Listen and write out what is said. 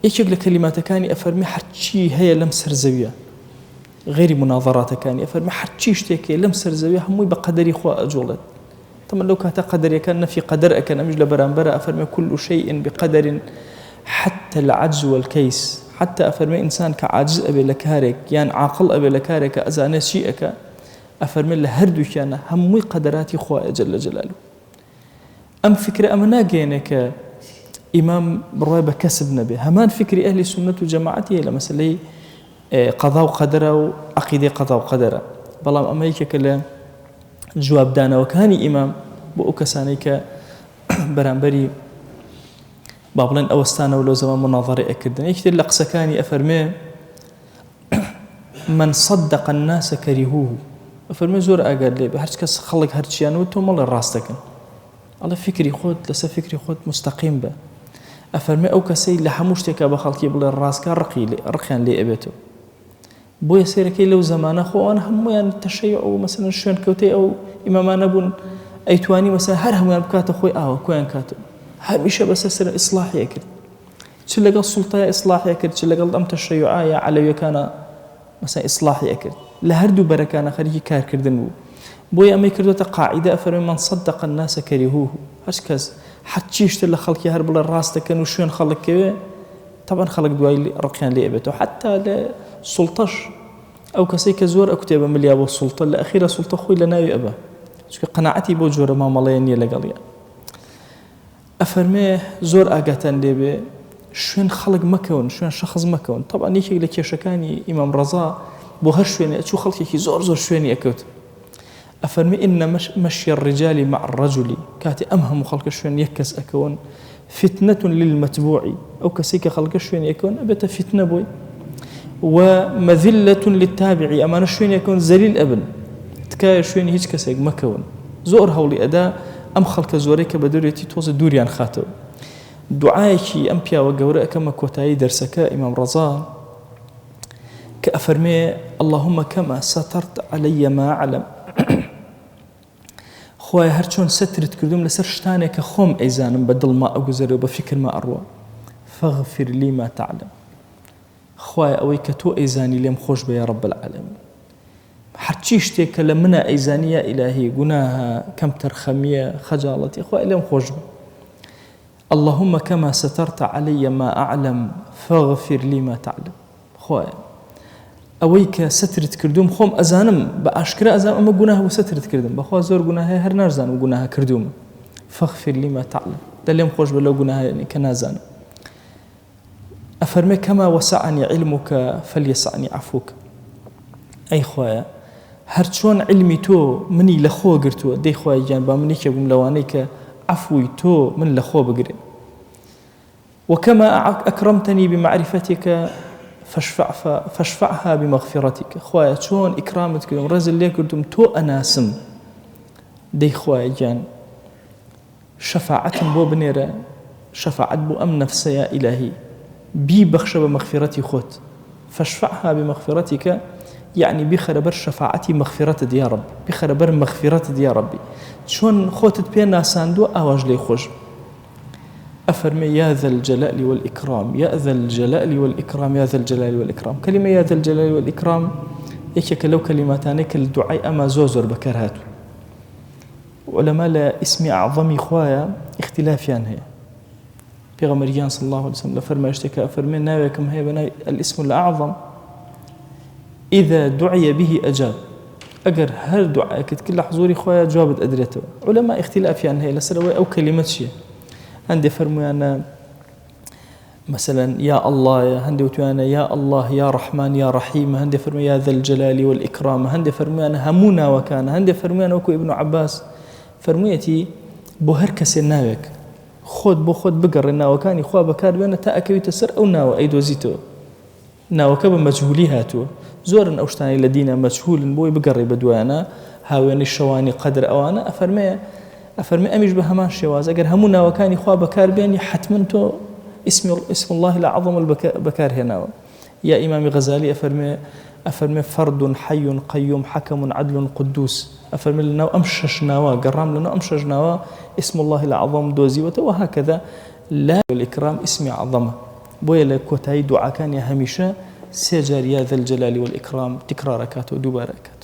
یەکێک لە کەلیماتەکانی ئەفەرمێ هەرچی هەیە لەم سەرزەویە غێری مناظەڕاتەکانی ئەفەرمێ هەرچی شتێکێ لەم سەرزەویە هەمووی بە قەدەری خوا ئەجۆڵێت. تەمەن لەو کاتە قەدەریەکان نەفی قەدەر ئەکەن، ئەمیش لە بەرامبەرە ئەفەرمێ كل شيء بقدر حتى العجز والكيس. حتى ئەفەرمێ ئینسان کە عاجز ئەبێ لە کارێک یان عاقڵ ئەبێ لە کارێکە ئەزانێت چی ئەکە، ئەفەرمێ لە هەردووکیانە هەمووی قەدەراتی خوایە جەل جەلالوه. ئەم فکرە ئەمە ناگەێنێ کە ئیمام بڕوای بە کەسب نەبێ. هەمان فکری ئەهلی سنەت و جەماعەتی لە مەسەلەی قەضا و قەدەرە و عەقیدەی قەضا و قەدەرە. بەڵام ئەمە یەکێکە لە جوابدانەوەکانی ئیمام بۆ ئەو کەسانەی کە بەرامبەری با بڵێن ئەوەستانە و لەو زەمان مناظەرەی ئەکردن. یەکتر لە قسەکانی ئەفەرمێ من صدق الناس كرهوه. ئەفەرمێ زۆر ئاگاد لێ بێ، هەر کەس خەڵک هەرچیانەوە تۆ مەڵێ ڕاستەکەن، ئەڵێ فکری خۆت لەسەر فکری خۆت مستەقیم بە. ئەفەرمێ ئەو کەسەی لە هەموو شتێکە بە خەڵکی بڵێ ڕاستکە ڕقیان لێ ئەبێتەوە. بۆیە سێرەکەی لەو زەمانە خۆوان هەمویان تەشەیع و مەسەلەن شوێن کەوتەی ئەو ئیمامانە بوون، ئەیتوانی مەسەلەن هەر هەمویان بکاتە خۆی ئاوە کۆیان کاتەوە، هەمیشە بەسەر سەر ئیسلاحیە کرد، چ لەگەڵ سوڵتایە ئیسلاحیە کرد، چ لەگەڵ ئەم تەشەیعایە عەلەویەکانە مەسەلەن ئیسلاحیە کرد، لە هەردوو بەرەکانە خەریکی کارکردن بوو. بۆیە ئەمەی کردوتە قاعیدە ئەفەرمێ من صدق الناس كرهوه. هەر کەس حەچی شتە لە خەڵکی هەر بڵێ ڕاستەکەن و شوێن خەڵکەوێ طبعا خەڵک دوای ڕقیان لێ ئەبێتەوە. حتا لە سوڵتەش ئەو کەسەی کە زۆر ئەو کتێبە ملیا بۆ سوڵتە لە ئەخیرە سوڵتە خۆی لە ناوی ئەبە، چونکە قەناعەتی بۆ جۆرە مامەڵەیە نییە لەگەڵیە. ئەفەرمێ زۆر ئاگاتان لێبێ شوێن خەڵک مەکەون، شوێن شەخص مەکەون. طبعا یەکێک لە کێشەکانی ئیمام ڕەزا بۆ هەر شوێنێ ئەچوو خەڵکێکی زۆر شوێنی ئەکەوت. ئەفەرمێ إن مشي الرجال مع الرجل. کاتی ئەم هەموو خەڵکە شوێن یەک کەس ئەکەون فتنة للمتبوع. ئەو کەسێک کە خەڵکە شوێنی ئەکەون ئەبێتە فتنە بۆی، ومذلة للتابع. ئەمانە شوێنی ئەکەون زەلیل ئەبن، تکایە شوێنی هیچ کەسێک مەکەون. زۆر هەوڵی ئەدا ئەم خەڵکە زۆرەی کە بە دەورێتی تۆزە دووریان خاتەوە. دوعایەکی ئەم پیاوە گەورە ئەکەمە کۆتایی دەرسەکە ئیمام ڕەزا کە ئەفەرمێ اللهم كما سترت علي ما أعلم. خوای هەر چۆن سەترت کردوم لەسەر شتانێک کە خۆم ئەیزانم بە دڵما ئەگوزەرەوە بە فکرما ئەڕوە، فاغفر لي ما تعلم. خوای ئەوەی کە تۆ ئەیزانی لێم خۆش بە یا رب العالمین. هەرچی شتێک کە لە منە ئەیزانی یا ئیلاهی گوناهە، کەم تەرخەمیە، خەجاڵەتی، خوای لێم خۆش بە. اللهم كما سترت علي ما أعلم فاغفر لي ما تعلم. خوای ئەوەی کە سەترت کردوم خۆم ئەزانم بە ئاشکرا ئەزانم ئەمە گوناه و سەترت کردم، بەخوا زۆر گوناهەیە هەر نازانم گوناهە کردوم، فاغفر لي ما تعلم. دەلێم خۆش بە لەو گوناهەیە کە نازانم. ئەفەرمێ كما وسعني علمك فليسعني عفوك. ئەی خوایە هەر چۆن علمی تۆ منی لە خۆ گرتووە، دەی خوای گیان با منێکێ بووم لەوانەی کە عفوی تۆ من لە خۆ بگرێ. وكما أكرمتني بمعرفتك فاشفعها بمغفرتك. خوایە چۆن ئیکرامت کردم، ڕێزت لێ کردم تۆ ئەناسم، دەی خوای گیان شەفاعەتم بۆ بنێرە، شەفاعەت بۆ ئەم نەفسە یا ئیلاهی بیبەخشە بە مەغفرەتی خۆت. فاشفعها بمغفرتك يعني بخەرە بەر شەفاعەتی مەغفرەتت یا رب، بخەرە بەر مەغفرەتت یا ربی. چۆن خۆتت پێ ناساندووە ئاواژ لێی خۆش. أفرمي يا ذا الجلال والإكرام، يا ذا الجلال والإكرام، يا ذا الجلال والإكرام. كلمة يا ذا الجلال والإكرام يكيك لو كلماتان الدعاء أما زوزر بكرهات. وعلماء لا اسم أعظم خوايا اختلافيان هي. پیغمبریان صلى الله عليه وسلم لفرما اشتكى أفرمي ناويكم هي بناء الاسم الأعظم إذا دعي به أجاب. أجر هر دعاء كل حضوري خوايا جوابت أدريته. علماء اختلافيان هي لسروي أو كلمة شيء. هندي فرمونا مثلا يا الله، هندي وتوانا يا الله يا رحمن يا رحيم، هندي فرمو يا ذا الجلال والإكرام، هندي فرمونا همونا وكان، هندي فرمونا وكو ابن عباس فرمويتي بو هركس الناوك خود بو خود بقر الناوكاني خوا بكار بينا تأكوي تسر أو ناو أي دوزيتو ناوكا بمجهولي هاتو زورا أوشتاني لدينا مجهول بوي بقر بدوانا هاوين الشواني قدر أوانا. أفرمي أميش بهمان شواز أجر همونا وكان خوا بكار بيني حتمنتو اسم الله الأعظم البكار هنا. يا إمام غزالي أفرمي فرد حي قيوم حكم عدل قدوس. أفرمي لنا أمشش نوا قرام لنا أمشش نوا اسم الله الأعظم دوزي وهكذا. لا الإكرام اسم عظمة بۆیە لە کۆتایی دوعاکانی هەمیشە سێ جار یا ذەل جەلالی وەل ئیکرام تکرارەکات و دووبارەکات.